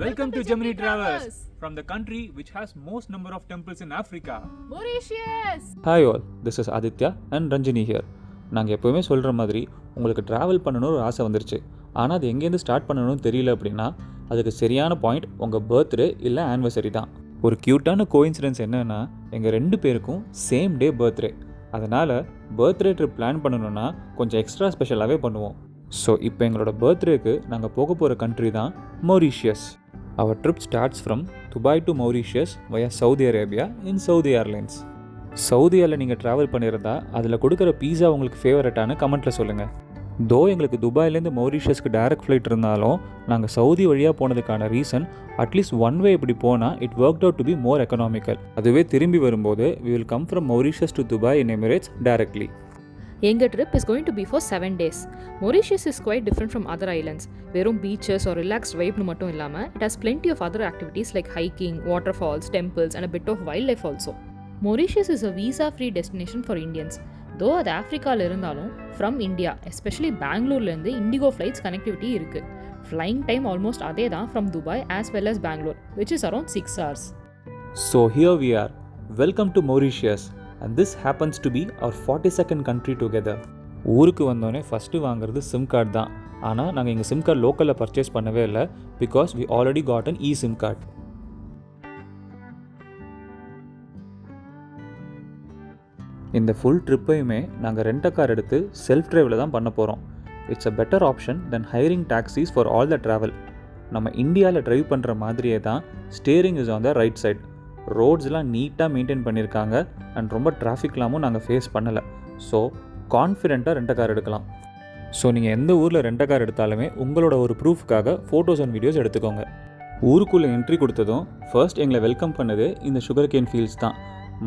Welcome to Gemini Travels from the country which has most number of temples in Africa. Mauritius. Hi all, this is Aditya and Ranjini here. நாங்கள் எப்போவுமே சொல்கிற மாதிரி உங்களுக்கு travel பண்ணணும்னு ஒரு ஆசை வந்துருச்சு. ஆனால் அது எங்கேருந்து ஸ்டார்ட் பண்ணணும்னு தெரியல அப்படின்னா அதுக்கு சரியான பாயிண்ட் உங்கள் பர்த்டே இல்லை ஆனிவர்சரி தான். ஒரு க்யூட்டான கோஇன்சிடென்ஸ் என்னென்னா எங்கள் 2 பேருக்கும் சேம் டே பர்த்டே. அதனால் பர்த்டே ட்ரிப் பிளான் பண்ணணுன்னா கொஞ்சம் எக்ஸ்ட்ரா ஸ்பெஷலாகவே பண்ணுவோம். ஸோ இப்போ எங்களோட பர்த்டேக்கு நாங்கள் போக போகிற கண்ட்ரி தான் Mauritius. Our trip starts from Dubai to Mauritius via Saudi Arabia in Saudi Airlines. சவுதியாவில் நீங்கள் ட்ராவல் பண்ணியிருந்தா அதில் கொடுக்குற பீஸா உங்களுக்கு ஃபேவரட்டான கமெண்ட்டில் சொல்லுங்கள். தோ எங்களுக்கு துபாயிலேருந்து மௌரிஷியஸ்க்கு டைரக்ட் ஃப்ளைட் இருந்தாலும் நாங்கள் சவுதி வழியாக போனதுக்கான ரீசன் அட்லீஸ்ட் ஒன் வே இப்படி போனால் it work out to be more economical. அதுவே திரும்பி வரும்போது we will come from Mauritius to Dubai in Emirates directly. எங்கள் trip is going to be for 7 days. Mauritius is quite different from other islands. வெறும் beaches are relaxed வைப்னு மட்டும் இல்லாமல் it has plenty of other activities like hiking, water falls, temples and a bit of wildlife also. Mauritius is a visa-free destination for Indians. Though அது ஆஃப்ரிக்காவில் இருந்தாலும் from India especially பெங்களூர்லேருந்து IndiGo flights connectivity இருக்குது. Flying time almost அதே தான் from Dubai as well as Bangalore which is around 6 hours. So here we are. Welcome to Mauritius. And this happens to be our 42nd country together. ஊருக்கு வந்தோடனே first வாங்குறது sim card தான். ஆனால் நாங்கள் எங்கள் sim card லோக்கலில் பர்ச்சேஸ் பண்ணவே இல்லை because we already got an SIM card. இந்த ஃபுல் ட்ரிப்பையுமே நாங்கள் ரெண்ட் கார் எடுத்து செல்ஃப் டிரைவில் தான் பண்ண போகிறோம். It's a better option then hiring taxis for all the travel. நம்ம இந்தியாவில் ட்ரைவ் பண்ணுற மாதிரியே தான் steering is on the right side. ரோட்ஸ்லாம் நீட்டாக மெயின்டைன் பண்ணியிருக்காங்க அண்ட் ரொம்ப டிராஃபிக்லாமும் நாங்கள் ஃபேஸ் பண்ணலை. ஸோ கான்ஃபிடெண்ட்டாக ரெண்ட் கார் எடுக்கலாம். ஸோ நீங்கள் எந்த ஊரில் ரெண்ட் கார் எடுத்தாலுமே உங்களோட ஒரு ப்ரூஃப்காக ஃபோட்டோஸ் அண்ட் வீடியோஸ் எடுத்துக்கோங்க. ஊருக்குள்ளே என்ட்ரி கொடுத்ததும் ஃபர்ஸ்ட் எங்களை வெல்கம் பண்ணது இந்த சுகர் கேன் ஃபீல்ட்ஸ் தான்.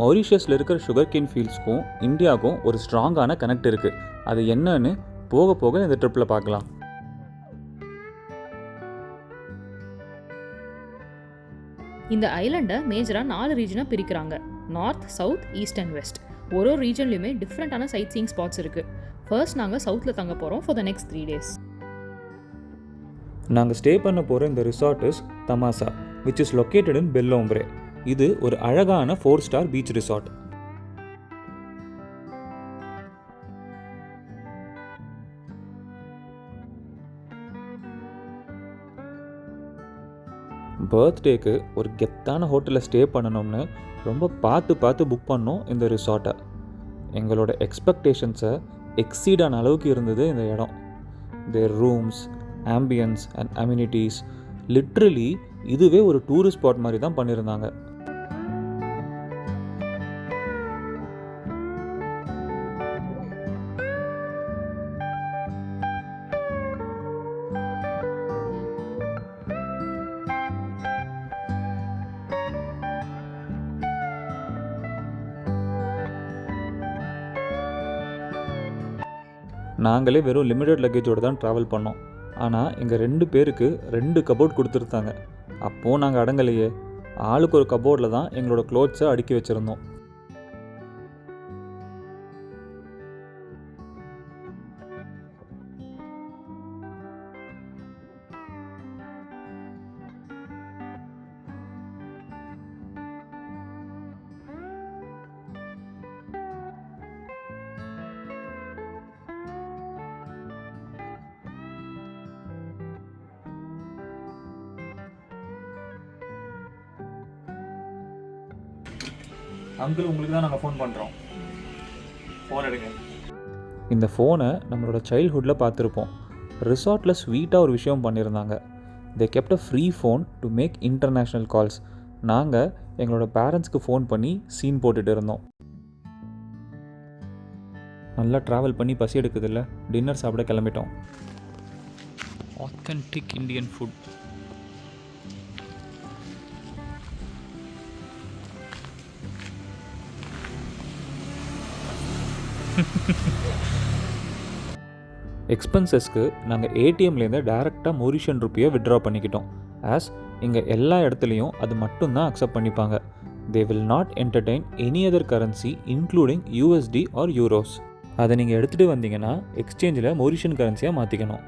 மௌரிஷியஸில் இருக்கிற சுகர் கேன் ஃபீல்ட்ஸ்க்கும் இந்தியாவுக்கும் ஒரு ஸ்ட்ராங்கான கனெக்ட் இருக்குது. அது என்னன்னு போக போக இந்த ட்ரிப்பில் பார்க்கலாம். இந்த ஐலண்டை மேஜராக 4 ரீஜனாக பிரிக்கிறாங்க. North, south, east and west. ஒரு ரீஜன்லையுமே டிஃப்ரெண்ட்டான சைட் சீயிங் ஸ்பாட்ஸ் இருக்குது. ஃபர்ஸ்ட் நாங்கள் சவுத்தில் தங்க போகிறோம் ஃபார் த நெக்ஸ்ட் 3 days. நாங்கள் ஸ்டே பண்ண போகிற இந்த resort is Tamassa which is located in Bel Ombre. இது ஒரு அழகான 4-star பீச் ரிசார்ட். பர்த்டேக்கு ஒரு கெத்தான ஹோட்டலில் ஸ்டே பண்ணணும்னு ரொம்ப பார்த்து புக் பண்ணோம் இந்த ரிசார்ட்டை. எங்களோட எக்ஸ்பெக்டேஷன்ஸை எக்ஸீடான அளவுக்கு இருந்தது இந்த இடம். Their rooms, ambience and amenities literally இதுவே ஒரு டூரிஸ்ட் ஸ்பாட் மாதிரி தான் பண்ணியிருந்தாங்க. நாங்களே வெறும் லிமிட்டட் லக்கேஜோடு தான் ட்ராவல் பண்ணோம். ஆனால் எங்கள் 2 பேருக்கு 2 கபோர்ட் கொடுத்துருந்தாங்க. அப்போது நாங்கள் அடங்கலையே, ஆளுக்கு ஒரு கபோர்டில் தான் எங்களோட க்ளோத்ஸை அடுக்கி வச்சுருந்தோம். அங்கிள், உங்களுக்கு தான் நாங்கள் ஃபோன் பண்ணுறோம். ஃபோன் எடுங்க. இந்த ஃபோனை நம்மளோட சைல்ட்ஹுட்டில் பார்த்துருப்போம். ரிசார்ட்டில் ஸ்வீட்டாக ஒரு விஷயம் பண்ணியிருந்தாங்க. They kept a free phone to make international calls. நாங்கள் எங்களோட பேரண்ட்ஸ்க்கு ஃபோன் பண்ணி சீன் போட்டுட்டு இருந்தோம். நல்லா ட்ராவல் பண்ணி பசி எடுக்குதில்ல, டின்னர் சாப்பிட கிளம்பிட்டோம். Authentic Indian food. எக்ஸ்பென்சஸ்க்கு நாங்கள் ஏடிஎம்லேருந்து டேரெக்டாக மொரிஷியன் ருப்பியை வித்ட்ரா பண்ணிக்கிட்டோம். ஆஸ் இங்கே எல்லா இடத்துலையும் அது மட்டும்தான் அக்செப்ட் பண்ணிப்பாங்க. They will not entertain any other currency including USD or euros. அதை நீங்கள் எடுத்துகிட்டு வந்தீங்கன்னா எக்ஸ்சேஞ்சில் மொரிஷியன் கரன்சியாக மாற்றிக்கணும்.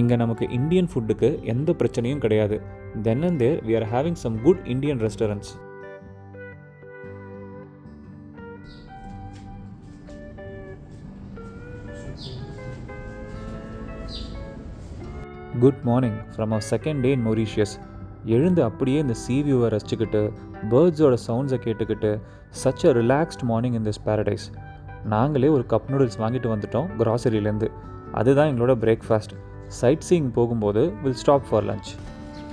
இங்கே நமக்கு இந்தியன் ஃபுட்டுக்கு எந்த பிரச்சனையும் கிடையாது. Then and there, we are having some good Indian restaurants. Good morning from our second day in Mauritius. எழுந்து அப்படியே இந்த சீ வியூவை ரசிச்சுக்கிட்டு பேர்ட்ஸோட சவுண்ட்ஸை கேட்டுக்கிட்டு such a relaxed morning in this paradise. நாங்களே ஒரு கப் நூடுல்ஸ் வாங்கிட்டு வந்துட்டோம் க்ராசரியிலேருந்து. அதுதான் எங்களோட பிரேக்ஃபாஸ்ட். சைட் சீயிங் போகும்போது வில் ஸ்டாப் ஃபார் லஞ்ச்.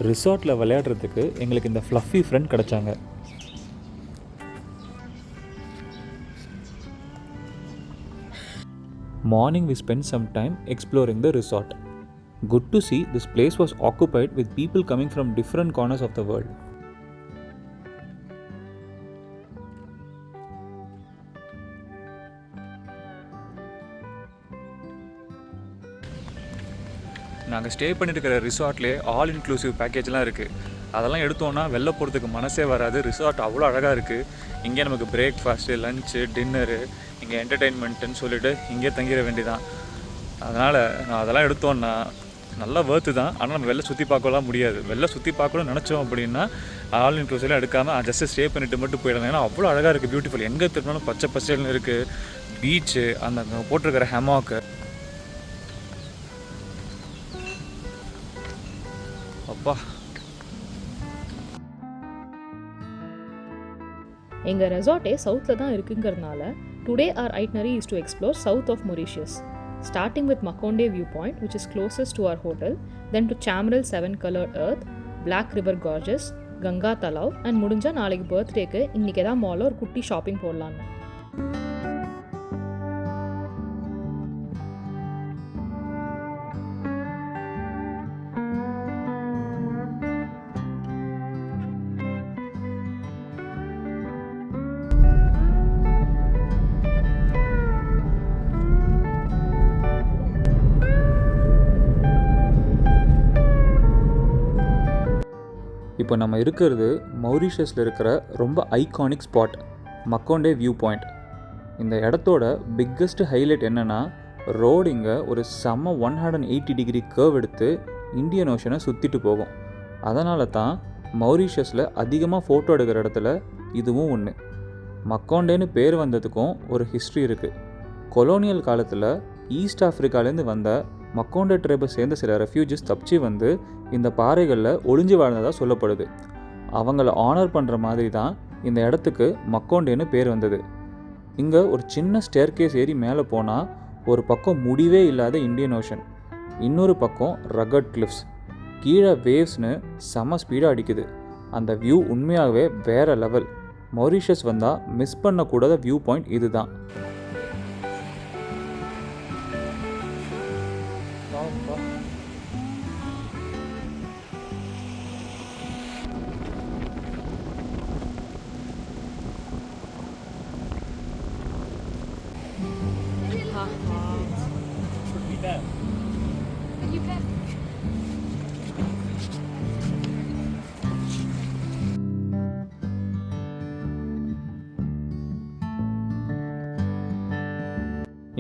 ரிசார்ட்டில் விளையாடுறதுக்கு எங்களுக்கு இந்த ஃப்ளஃபி ஃப்ரெண்ட் கிடச்சாங்க. Morning we spent some time exploring the resort. Good to see this place was occupied with people coming from different corners of the world. நாங்கள் stay பண்ணியிருக்கிற ரிசார்ட்லேயே all inclusive பேக்கேஜ்லாம் இருக்குது. அதெல்லாம் எடுத்தோன்னா வெளில போகிறதுக்கு மனசே வராது. ரிசார்ட் அவ்வளோ அழகாக இருக்குது. இங்கே நமக்கு பிரேக்ஃபாஸ்ட்டு, லஞ்சு, டின்னரு, இங்கே என்டர்டெயின்மெண்ட்டுன்னு சொல்லிவிட்டு இங்கே தங்கிட வேண்டியதான். அதனால் நான் அதெல்லாம் எடுத்தோன்னா நல்லா வேர்த்து தான். ஆனால் நம்ம வெளில சுற்றி பார்க்கலாம் முடியாது. வெளில சுற்றி பார்க்கணும்னு நினச்சோம் அப்படின்னா ஆல் இன்க்ளூசிவ்லாம் எடுக்காமல் ஜஸ்ட்டு ஸ்டே பண்ணிவிட்டு மட்டும் போயிடலாம். ஏன்னா அவ்வளோ அழகாக இருக்குது, பியூட்டிஃபுல். எங்கே திரும்பினாலும் பச்சை பசேல்னு இருக்குது. பீச்சு, அந்த போட்டிருக்கிற ஹெமாக்கு, அப்பா. எங்கள் ரெசார்ட்டே சவுத்தில் தான் இருக்குங்கிறதுனால today our itinerary is to explore south of Mauritius, starting with Makonde viewpoint which is closest to our hotel, then to Chamrel 7 colored earth, Black River Gorges, Ganga Talav, and முடிஞ்சா நாளைக்கு பர்த்டேக்கு இன்றைக்கி தான் மாலில் ஒரு குட்டி ஷாப்பிங் போடலான்னு. இப்போ நம்ம இருக்கிறது மௌரிஷியஸில் இருக்கிற ரொம்ப ஐகானிக் ஸ்பாட், மக்கோண்டே வியூ பாயிண்ட். இந்த இடத்தோட பிக்கஸ்ட் ஹைலைட் என்னென்னா, ரோடு இங்கே ஒரு செம்ம 180 டிகிரி கர்வ் எடுத்து இந்தியன் ஓஷனை சுற்றிட்டு போகும். அதனால தான் மௌரிஷியஸில் அதிகமாக ஃபோட்டோ எடுக்கிற இடத்துல இதுவும் ஒன்று. மக்கோண்டேன்னு பேர் வந்ததுக்கும் ஒரு ஹிஸ்ட்ரி இருக்குது. கொலோனியல் காலத்தில் ஈஸ்ட் ஆஃப்ரிக்காலேருந்து வந்த மக்கோண்டே ட்ரைபை சேர்ந்த சில ரெஃப்யூஜிஸ் தப்பிச்சு வந்து இந்த பாறைகளில் ஒளிஞ்சு வாழ்ந்ததாக சொல்லப்படுது. அவங்கள ஆனர் பண்ணுற மாதிரி தான் இந்த இடத்துக்கு மக்கோண்டேன்னு பேர் வந்தது. இங்கே ஒரு சின்ன ஸ்டேர்கேஸ் ஏறி மேலே போனால் ஒரு பக்கம் முடிவே இல்லாத இந்தியன் ஓஷன், இன்னொரு பக்கம் ரகட் கிளிஃப்ஸ், கீழே வேவ்ஸ்னு செம்ம ஸ்பீடாக அடிக்குது. அந்த வியூ உண்மையாகவே வேறு லெவல். மௌரிஷியஸ் வந்தால் மிஸ் பண்ணக்கூடாத வியூ பாயிண்ட் இது தான்.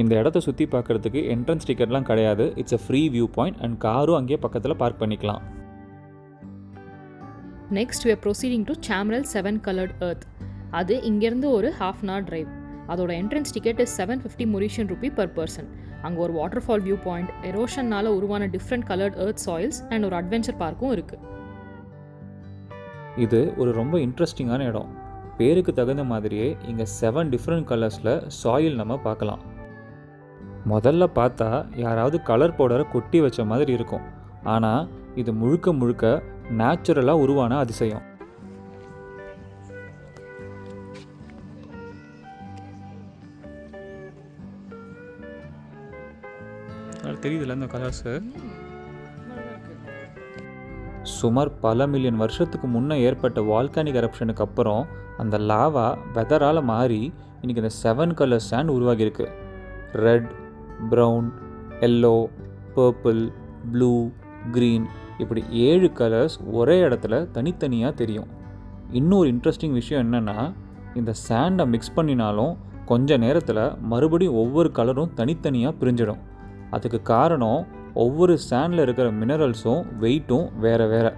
இந்த இடத்த சுற்றி பார்க்குறதுக்கு என்ட்ரன்ஸ் டிக்கெட்லாம் கிடையாது. It's a free view point and காரும் அங்கேயே பக்கத்தில் பார்க் பண்ணிக்கலாம். Next we are proceeding to Chamrel 7 colored earth. அது இங்கேருந்து ஒரு half an hour drive. அதோட entrance ticket is 750 Mauritian rupee per person. அங்கே ஒரு வாட்டர் ஃபால் வியூ பாயிண்ட், எரோஷன்னால் உருவான different coloured earth soils and ஒரு அட்வென்ச்சர் பார்க்கும் இருக்குது. இது ஒரு ரொம்ப இன்ட்ரெஸ்டிங்கான இடம். பேருக்கு தகுந்த மாதிரியே இங்கே 7 டிஃப்ரெண்ட் கலர்ஸில் சாயில் நம்ம பார்க்கலாம். முதல்ல பார்த்தா யாராவது கலர் பவுடரை கொட்டி வச்ச மாதிரி இருக்கும். ஆனால் இது முழுக்க முழுக்க நேச்சுரலாக உருவான அதிசயம். தெரியுதுல்ல இந்த கலர்ஸு. சுமார் பல மில்லியன் வருஷத்துக்கு முன்னே ஏற்பட்ட வால்கானிக் எரப்ஷனுக்கு அப்புறம் அந்த லாவா வெதரால் மாறி இன்றைக்கி இந்த 7 கலர் சாண்ட் உருவாகியிருக்கு. Red, brown, yellow, purple, blue, green, இப்படி 7 கலர்ஸ் ஒரே இடத்துல தனித்தனியாக தெரியும். இன்னொரு இன்ட்ரெஸ்டிங் விஷயம் என்னென்னா, இந்த சாண்டை மிக்ஸ் பண்ணினாலும் கொஞ்ச நேரத்தில் மறுபடியும் ஒவ்வொரு கலரும் தனித்தனியாக பிரிஞ்சிடும். அதுக்கு காரணம் ஒவ்வொரு சாண்டில் இருக்கிற மினரல்ஸும் வெயிட்டும் வேறு வேறு.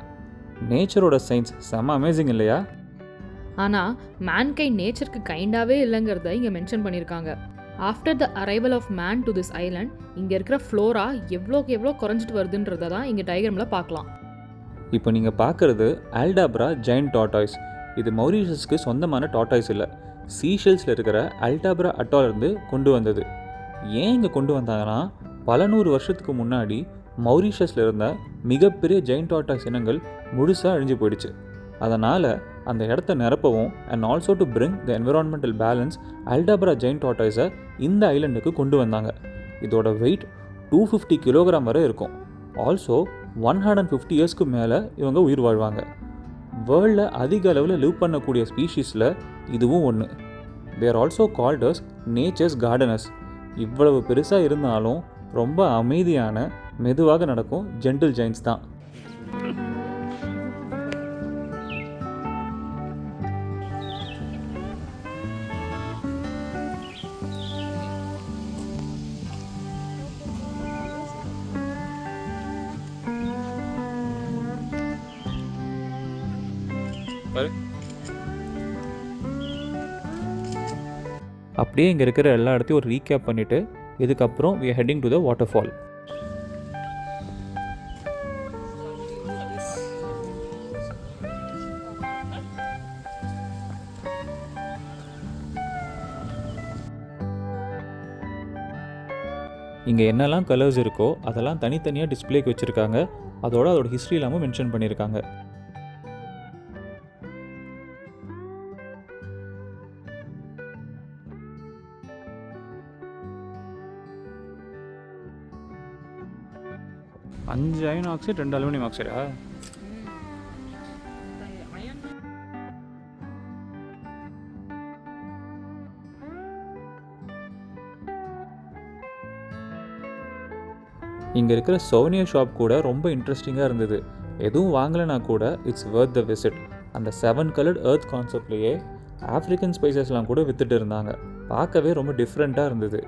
நேச்சரோட சயின்ஸ் செம்ம அமேசிங் இல்லையா? ஆனால் மேன்கைண்ட் நேச்சருக்கு கைண்டாகவே இல்லைங்கிறத இங்கே மென்ஷன் பண்ணியிருக்காங்க. After the arrival of man to this island இங்கே இருக்கிற ஃப்ளோரா எவ்வளோக்கு எவ்வளோ குறைஞ்சிட்டு வருதுன்றதை தான் இங்கே டயக்ராமில் பார்க்கலாம். இப்போ நீங்கள் பார்க்குறது ஆல்டாப்ரா ஜெயண்ட் டார்டாய்ஸ். இது மௌரிஷியஸ்க்கு சொந்தமான டார்டாய்ஸ் இல்லை, சீஷெல்ஸில் இருக்கிற அல்டாப்ரா அட்டாலிருந்து கொண்டு வந்தது. ஏன் இங்கே கொண்டு வந்தாங்கன்னா, பல 100 வருஷத்துக்கு முன்னாடி மௌரிஷியஸில் இருந்த மிகப்பெரிய ஜெயண்ட் டார்டாய்ஸ் இனங்கள் முழுசாக அழிஞ்சு போயிடுச்சு. அதனால் அந்த இடத்த நிரப்பவும் and also to bring the environmental balance Aldabra giant டார்டாய்ஸை இந்த ஐலண்டுக்கு கொண்டு வந்தாங்க. இதோட வெயிட் 250 கிலோகிராம் வரை இருக்கும். ஆல்சோ 150 இயர்ஸ்க்கு மேலே இவங்க உயிர் வாழ்வாங்க. வேர்ல்டில் அதிக அளவில் லிவ் பண்ணக்கூடிய ஸ்பீஷீஸில் இதுவும் ஒன்று. They're also called as nature's gardeners. இவ்வளவு பெருசாக இருந்தாலும் ரொம்ப அமைதியான, மெதுவாக நடக்கும் ஜென்டில் ஜெயின்ஸ் தான். அப்படியே இங்கே இருக்கிற எல்லா இடத்தையும் ஒரு ரீகேப் பண்ணிவிட்டு இதுக்கப்புறம் we are heading to the waterfall. இங்கே என்னெல்லாம் கலர்ஸ் இருக்கோ அதெல்லாம் தனித்தனியாக டிஸ்பிளேக்கு வச்சுருக்காங்க. அதோட ஹிஸ்ட்ரி இல்லாமல் மென்ஷன் பண்ணியிருக்காங்க. அஞ்சு அயன் ஆக்சைடு 2 அலுமினியம் ஆக்சைடா? இங்கே இருக்கிற சோனியர் ஷாப் கூட ரொம்ப இன்ட்ரெஸ்டிங்காக இருந்தது. எதுவும் வாங்கலைனா கூட இட்ஸ் வர்த் த விசிட். அந்த 7 கலர்ட் எர்த் கான்செப்ட்லேயே ஆஃப்ரிக்கன் ஸ்பைசஸ்லாம் கூட விற்றுட்டு இருந்தாங்க. பார்க்கவே ரொம்ப டிஃப்ரெண்ட்டாக இருந்தது.